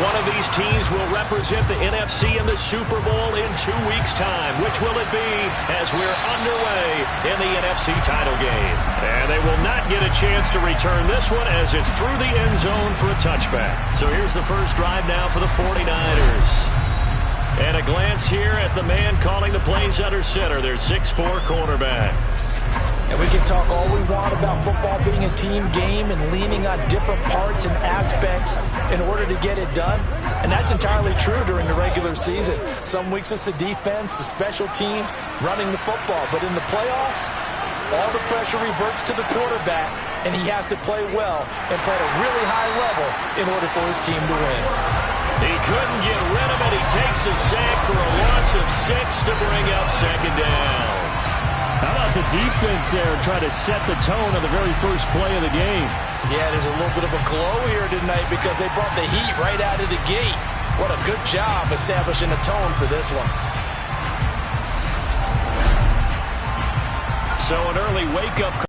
One of these teams will represent the NFC in the Super Bowl in 2 weeks' time. Which will it be as we're underway in the NFC title game? And they will not get a chance to return this one as it's through the end zone for a touchback. So here's the first drive now for the 49ers. And a glance here at the man calling the plays under center, their 6'4" quarterback. And we can talk all we want about football being a team game and leaning on different parts and aspects in order to get it done. And that's entirely true during the regular season. Some weeks it's the defense, the special teams, running the football. But in the playoffs, all the pressure reverts to the quarterback, and he has to play well and play at a really high level in order for his team to win. He couldn't get rid of it. He takes a sack for a loss of 6 to bring up second down. How about the defense there trying to set the tone on the very first play of the game? Yeah, there's a little bit of a glow here tonight because they brought the heat right out of the gate. What a good job establishing a tone for this one. So an early wake-up call.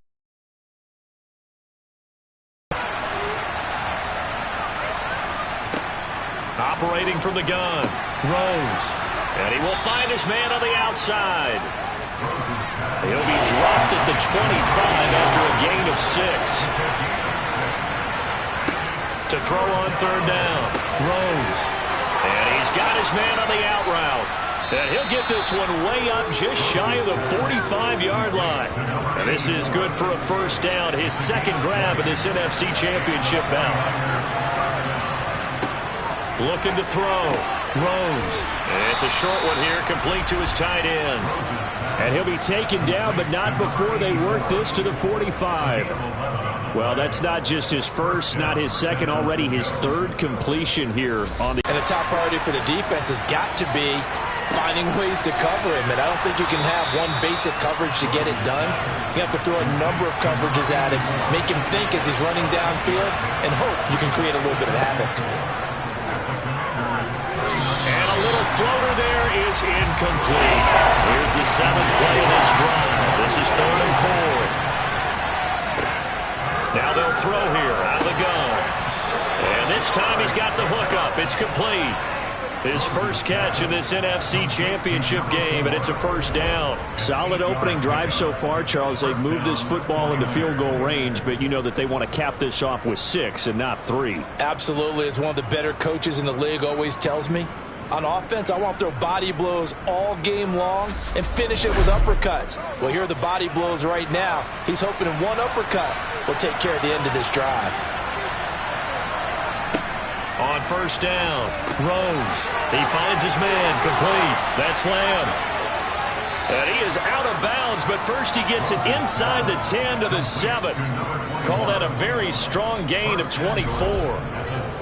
Operating from the gun, Rose. And he will find his man on the outside. He'll be dropped at the 25 after a gain of 6. To throw on third down, Rose. And he's got his man on the out route. And he'll get this one way up just shy of the 45-yard line. And this is good for a first down, his second grab in this NFC Championship bout. Looking to throw. Rose. And it's a short one here, complete to his tight end. And he'll be taken down, but not before they work this to the 45. Well, that's not just his first, not his second, already his third completion here on the... And the top priority for the defense has got to be finding ways to cover him. And I don't think you can have one basic coverage to get it done. You have to throw a number of coverages at him, make him think as he's running downfield, and hope you can create a little bit of havoc. And a little floater there is incomplete. Here's the 7th play of this drive. This is 3rd and 4. Now they'll throw here out of the gun. And this time he's got the hook up. It's complete. His first catch in this NFC Championship game, and it's a first down. Solid opening drive so far, Charles. They've moved this football into field goal range, but you know that they want to cap this off with 6 and not 3. Absolutely. As one of the better coaches in the league always tells me, on offense, I want to throw body blows all game long and finish it with uppercuts. Well, here are the body blows right now. He's hoping one uppercut will take care of the end of this drive. On first down, Rose. He finds his man, complete. That's Lamb. And he is out of bounds, but first he gets it inside the 10 to the 7. Call that a very strong gain of 24.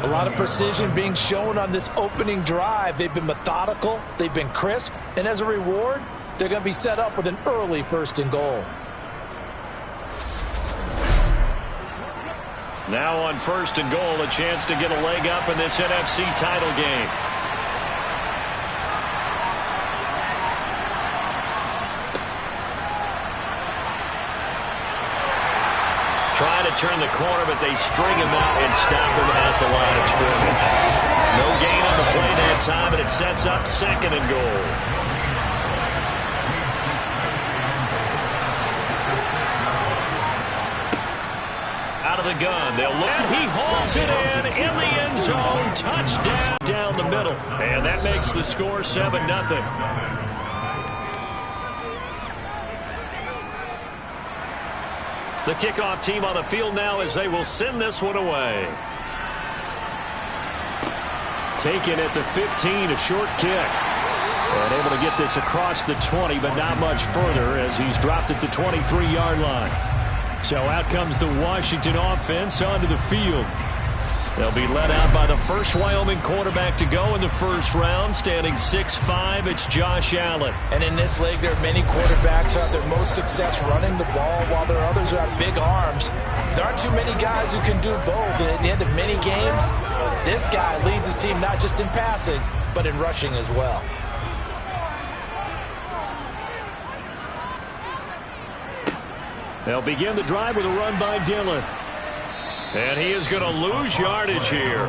A lot of precision being shown on this opening drive. They've been methodical, they've been crisp, and as a reward, they're going to be set up with an early 1st and goal. Now on 1st and goal, a chance to get a leg up in this NFC title game. Trying to turn the corner, but they string him out and stop him at the line of scrimmage. No gain on the play that time, and it sets up 2nd and goal. Out of the gun, they'll look. And he hauls it in the end zone. Touchdown down the middle. And that makes the score 7-0. The kickoff team on the field now as they will send this one away. Taken at the 15, a short kick. And able to get this across the 20, but not much further as he's dropped it to 23-yard line. So out comes the Washington offense onto the field. They'll be led out by the first Wyoming quarterback to go in the first round, standing 6'5". It's Josh Allen. And in this league, there are many quarterbacks who have their most success running the ball, while there are others who have big arms. There aren't too many guys who can do both, and at the end of many games, this guy leads his team not just in passing, but in rushing as well. They'll begin the drive with a run by Dillon. And he is going to lose yardage here.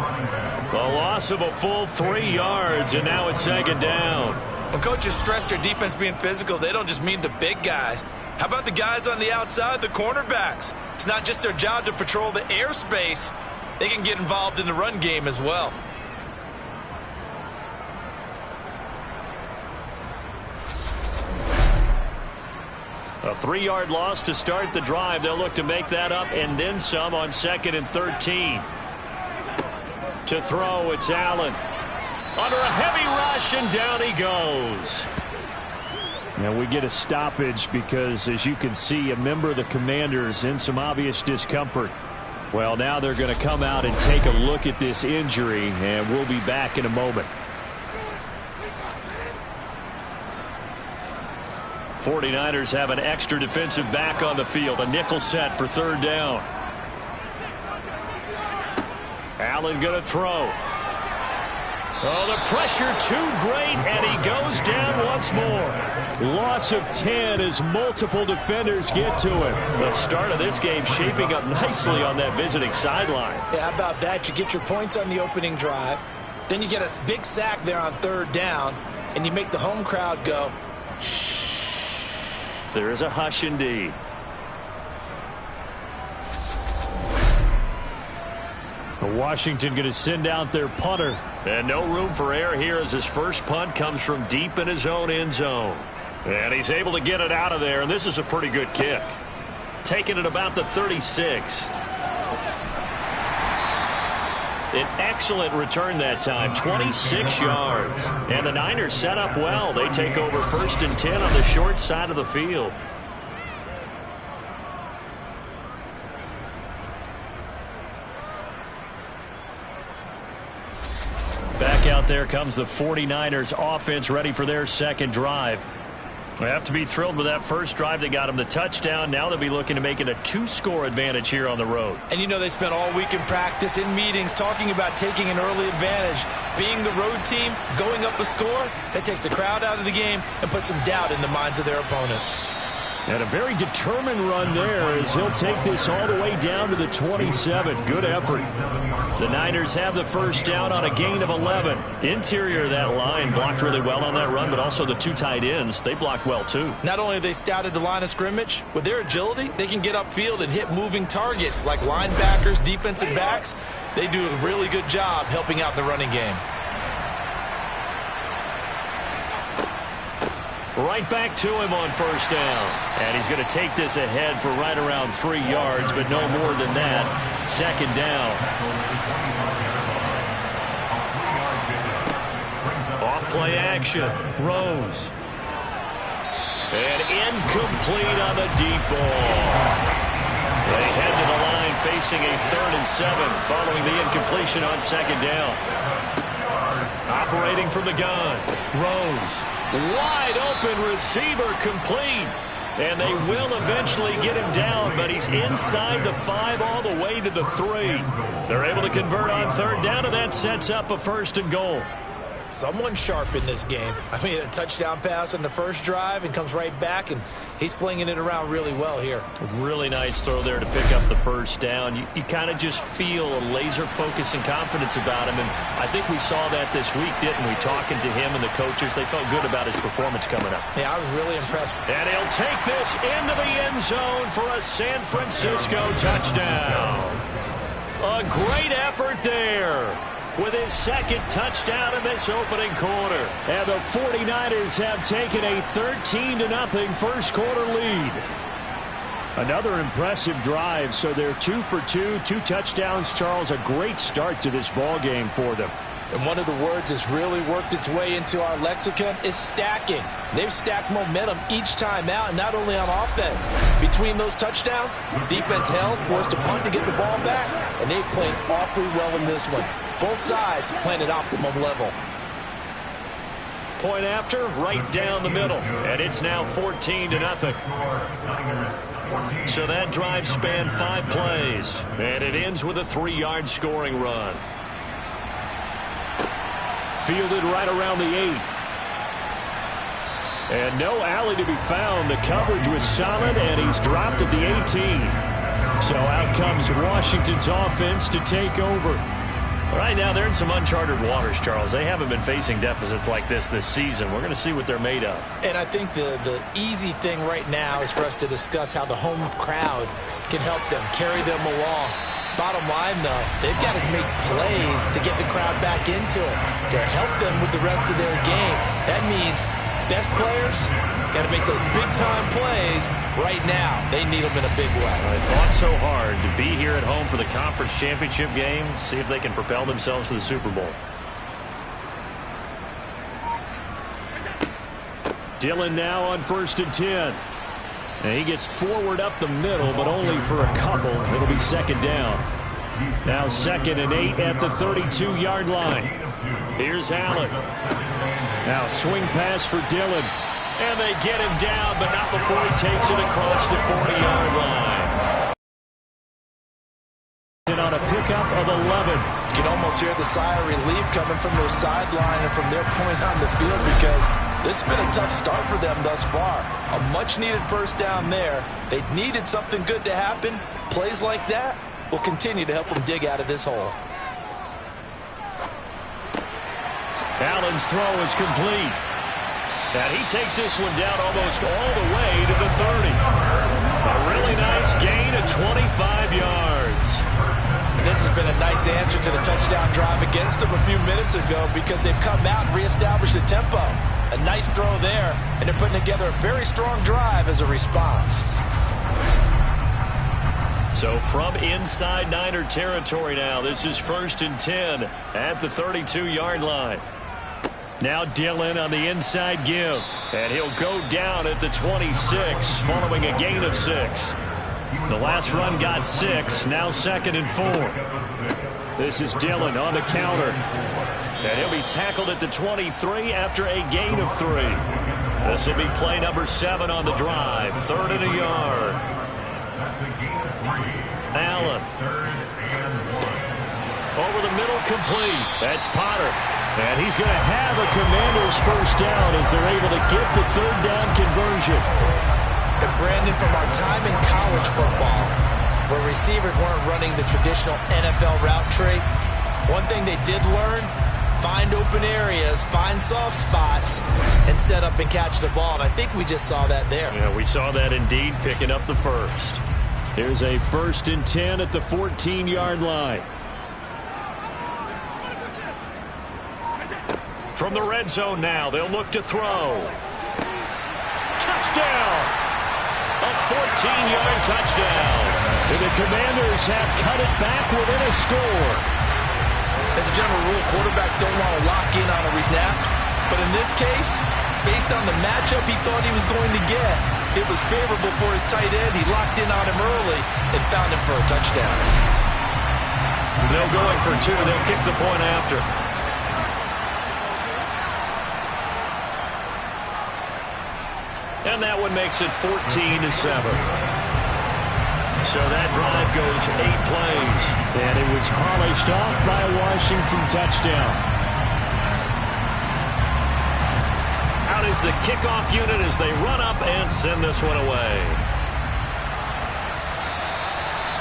A loss of a full 3 yards, and now it's second down. When coaches stress their defense being physical, they don't just mean the big guys. How about the guys on the outside, the cornerbacks? It's not just their job to patrol the airspace. They can get involved in the run game as well. A 3-yard loss to start the drive. They'll look to make that up and then some on 2nd and 13. To throw, it's Allen. Under a heavy rush, and down he goes. Now we get a stoppage because, as you can see, a member of the Commanders in some obvious discomfort. Well, now they're going to come out and take a look at this injury, and we'll be back in a moment. 49ers have an extra defensive back on the field. A nickel set for 3rd down. Allen going to throw. Oh, the pressure too great, and he goes down once more. Loss of 10 as multiple defenders get to him. The start of this game shaping up nicely on that visiting sideline. Yeah, how about that? You get your points on the opening drive. Then you get a big sack there on 3rd down, and you make the home crowd go, shh. There is a hush indeed. Washington going to send out their punter. And no room for error here as his first punt comes from deep in his own end zone. And he's able to get it out of there, and this is a pretty good kick. Taking it about the 36. An excellent return that time, 26 yards. And the Niners set up well. They take over 1st and 10 on the short side of the field. Back out there comes the 49ers offense, ready for their second drive. They have to be thrilled with that first drive. They got him the touchdown. Now they'll be looking to make it a 2-score advantage here on the road. And you know they spent all week in practice, in meetings, talking about taking an early advantage. Being the road team, going up a score, that takes the crowd out of the game and puts some doubt in the minds of their opponents. And a very determined run there as he'll take this all the way down to the 27. Good effort. The Niners have the first down on a gain of 11. Interior of that line blocked really well on that run, but also the 2 tight ends, they blocked well too. Not only have they scouted the line of scrimmage, with their agility, they can get upfield and hit moving targets like linebackers, defensive backs. They do a really good job helping out the running game. Right back to him on first down. And he's going to take this ahead for right around 3 yards, but no more than that. 2nd down. Off play action. Rose. And incomplete on the deep ball. They head to the line facing a 3rd and 7 following the incompletion on 2nd down. Operating from the gun. Rose. Wide open receiver complete. And they will eventually get him down, but he's inside the 5 all the way to the 3. They're able to convert on 3rd down, and that sets up a 1st and goal. Someone sharp in this game. I mean, a touchdown pass on the first drive and comes right back, and he's flinging it around really well here. Really nice throw there to pick up the first down. You kind of just feel a laser focus and confidence about him, and I think we saw that this week, didn't we? Talking to him and the coaches, they felt good about his performance coming up. Yeah, I was really impressed. And he'll take this into the end zone for a San Francisco touchdown. A great effort there with his 2nd touchdown in this opening quarter. And the 49ers have taken a 13-0 first-quarter lead. Another impressive drive, so they're 2 for 2, 2 touchdowns. Charles, a great start to this ball game for them. And one of the words that's really worked its way into our lexicon is stacking. They've stacked momentum each time out, and not only on offense. Between those touchdowns, defense held, forced a punt to get the ball back, and they've played awfully well in this one. Both sides playing at optimum level. Point after, right down the middle. And it's now 14-0. So that drive spanned 5 plays. And it ends with a 3-yard scoring run. Fielded right around the 8. And no alley to be found. The coverage was solid, and he's dropped at the 18. So out comes Washington's offense to take over. Right now, they're in some uncharted waters, Charles. They haven't been facing deficits like this season. We're going to see what they're made of. And I think the easy thing right now is for us to discuss how the home crowd can help them, carry them along. Bottom line, though, they've got to make plays to get the crowd back into it, to help them with the rest of their game. That means best players got to make those big-time plays right now. They need them in a big way. They fought so hard to be here at home for the conference championship game. See if they can propel themselves to the Super Bowl. Dillon now on 1st and 10. And he gets forward up the middle, but only for a couple. It'll be 2nd down. Now 2nd and 8 at the 32-yard line. Here's Allen. Now swing pass for Dillon. And they get him down, but not before he takes it across the 40-yard line. And on a pickup of 11. You can almost hear the sigh of relief coming from their sideline and from their point on the field, because this has been a tough start for them thus far. A much-needed first down there. They needed something good to happen. Plays like that will continue to help them dig out of this hole. Allen's throw is complete. And he takes this one down almost all the way to the 30. A really nice gain of 25 yards. And this has been a nice answer to the touchdown drive against them a few minutes ago, because they've come out and reestablished the tempo. A nice throw there, and they're putting together a very strong drive as a response. So from inside Niner territory now, this is 1st and 10 at the 32-yard line. Now Dillon on the inside give. And he'll go down at the 26 following a gain of 6. The last run got 6. Now 2nd and 4. This is Dillon on the counter. And he'll be tackled at the 23 after a gain of 3. This will be play number 7 on the drive. 3rd and a yard. Allen. Over the middle, complete. That's Potter. And he's going to have a Commanders first down as they're able to get the 3rd down conversion. And Brandon, from our time in college football, where receivers weren't running the traditional NFL route tree, one thing they did learn: find open areas, find soft spots, and set up and catch the ball. And I think we just saw that there. Yeah, we saw that indeed, picking up the first. Here's a 1st and 10 at the 14-yard line. From the red zone now, they'll look to throw. Touchdown! A 14-yard touchdown. And the Commanders have cut it back within a score. As a general rule, quarterbacks don't want to lock in on a snap. But in this case, based on the matchup he thought he was going to get, it was favorable for his tight end. He locked in on him early and found him for a touchdown. They'll go in for 2. They'll kick the point after. And that one makes it 14-7. So that drive goes 8 plays. And it was polished off by a Washington touchdown. Out is the kickoff unit as they run up and send this one away.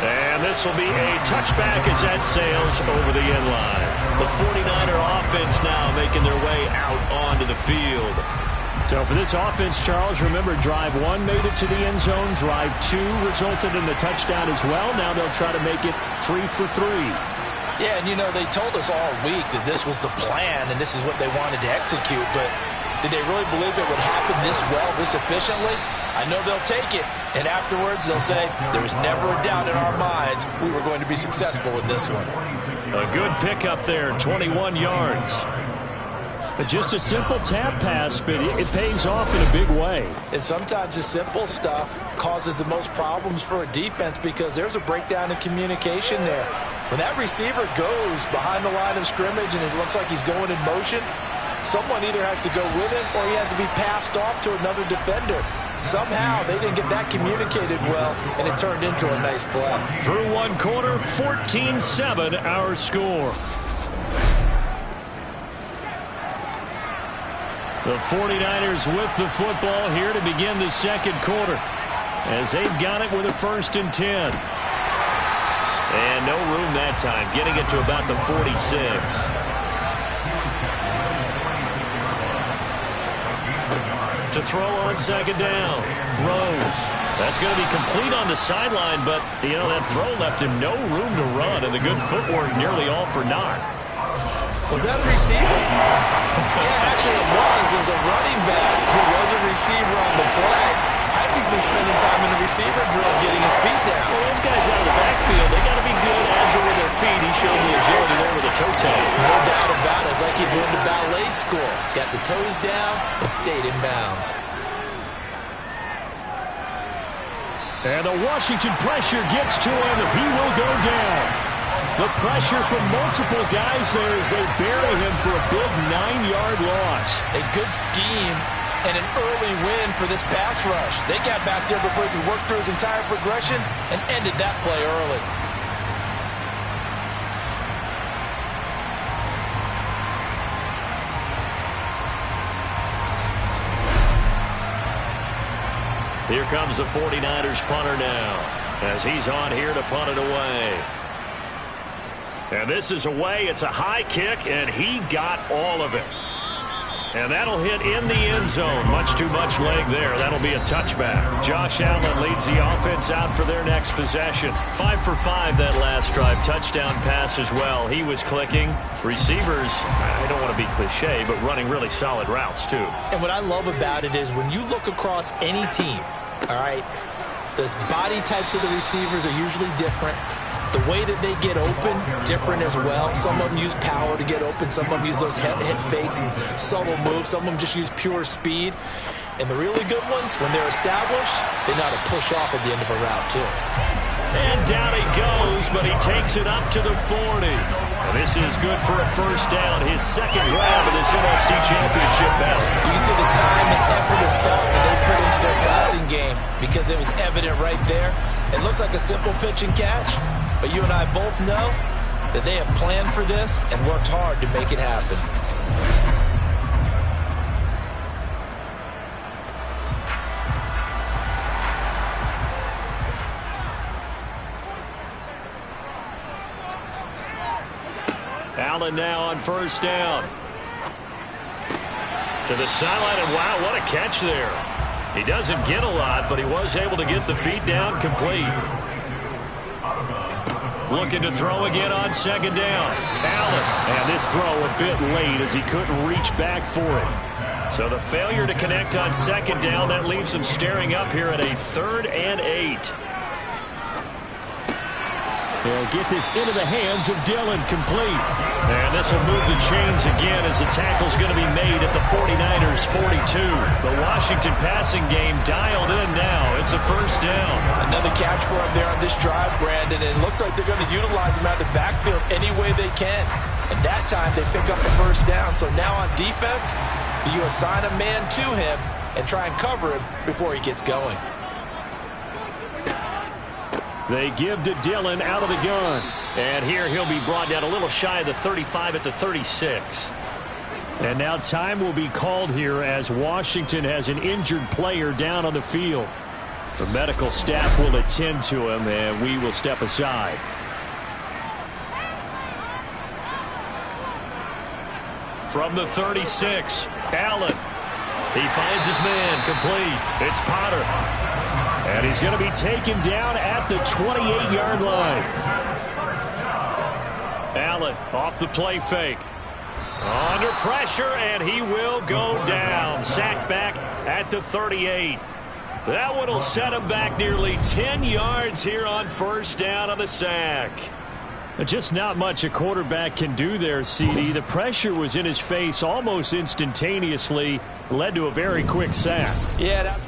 And this will be a touchback as that sails over the end line. The 49er offense now making their way out onto the field. So for this offense, Charles, remember, drive 1 made it to the end zone. Drive 2 resulted in the touchdown as well. Now they'll try to make it 3 for 3. Yeah, and you know, they told us all week that this was the plan and this is what they wanted to execute, but did they really believe it would happen this well, this efficiently? I know they'll take it, and afterwards they'll say, there was never a doubt in our minds we were going to be successful in this one. A good pickup there, 21 yards. But just a simple tap pass, but it pays off in a big way. And sometimes the simple stuff causes the most problems for a defense, because there's a breakdown in communication there. When that receiver goes behind the line of scrimmage and it looks like he's going in motion, someone either has to go with him or he has to be passed off to another defender. Somehow they didn't get that communicated well, and it turned into a nice play. Through one quarter, 14-7 our score. The 49ers with the football here to begin the second quarter, as they've got it with a 1st and 10. And no room that time, getting it to about the 46. To throw on second down. Rose. That's going to be complete on the sideline, but, you know, that throw left him no room to run, and the good footwork nearly all for naught. Was that a receiver? Yeah, actually it was. It was a running back who was a receiver on the play. I think he's been spending time in the receiver drills getting his feet down. Well, those guys out of the backfield, they got to be good, agile with their feet. He showed the agility there with a toe tag. No doubt about it. It's like he'd been to ballet school. Got the toes down and stayed in bounds. And the Washington pressure gets to him. He will go down. The pressure from multiple guys there as they bury him for a big 9-yard loss. A good scheme and an early win for this pass rush. They got back there before he could work through his entire progression and ended that play early. Here comes the 49ers punter now as he's on here to punt it away. And this is away. It's a high kick, and he got all of it. And that'll hit in the end zone. Much too much leg there. That'll be a touchback. Josh Allen leads the offense out for their next possession. 5 for 5 that last drive. Touchdown pass as well. He was clicking. Receivers, I don't want to be cliche, but running really solid routes too. And what I love about it is when you look across any team, all right, the body types of the receivers are usually different. The way that they get open, different as well. Some of them use power to get open. Some of them use those head fakes and subtle moves. Some of them just use pure speed. And the really good ones, when they're established, they know how to push off at the end of a route, too. And down he goes, but he takes it up to the 40. And this is good for a first down. His second grab of this NFC Championship battle. You can see the time and effort and thought that they put into their passing game because it was evident right there. It looks like a simple pitch and catch. But you and I both know that they have planned for this and worked hard to make it happen. Allen now on first down. To the sideline, and wow, what a catch there. He doesn't get a lot, but he was able to get the feet down complete. Looking to throw again on second down. Allen. And this throw a bit late as he couldn't reach back for it. So the failure to connect on second down, that leaves him staring up here at a 3rd and 8. They'll get this into the hands of Dillon, complete. And this will move the chains again as the tackle's going to be made at the 49ers' 42. The Washington passing game dialed in now. It's a first down. Another catch for him there on this drive, Brandon. And it looks like they're going to utilize him out of the backfield any way they can. And that time they pick up the first down. So now on defense, you assign a man to him and try and cover him before he gets going. They give to Dillon out of the gun. And here he'll be brought down a little shy of the 35 at the 36. And now time will be called here as Washington has an injured player down on the field. The medical staff will attend to him, and we will step aside. From the 36, Allen. He finds his man, complete. It's Potter. And he's going to be taken down at the 28-yard line. Allen off the play fake. Under pressure, and he will go down. Sacked back at the 38. That one will set him back nearly 10 yards here on first down on the sack. Just not much a quarterback can do there, CD. The pressure was in his face almost instantaneously. Led to a very quick sack. Yeah, that's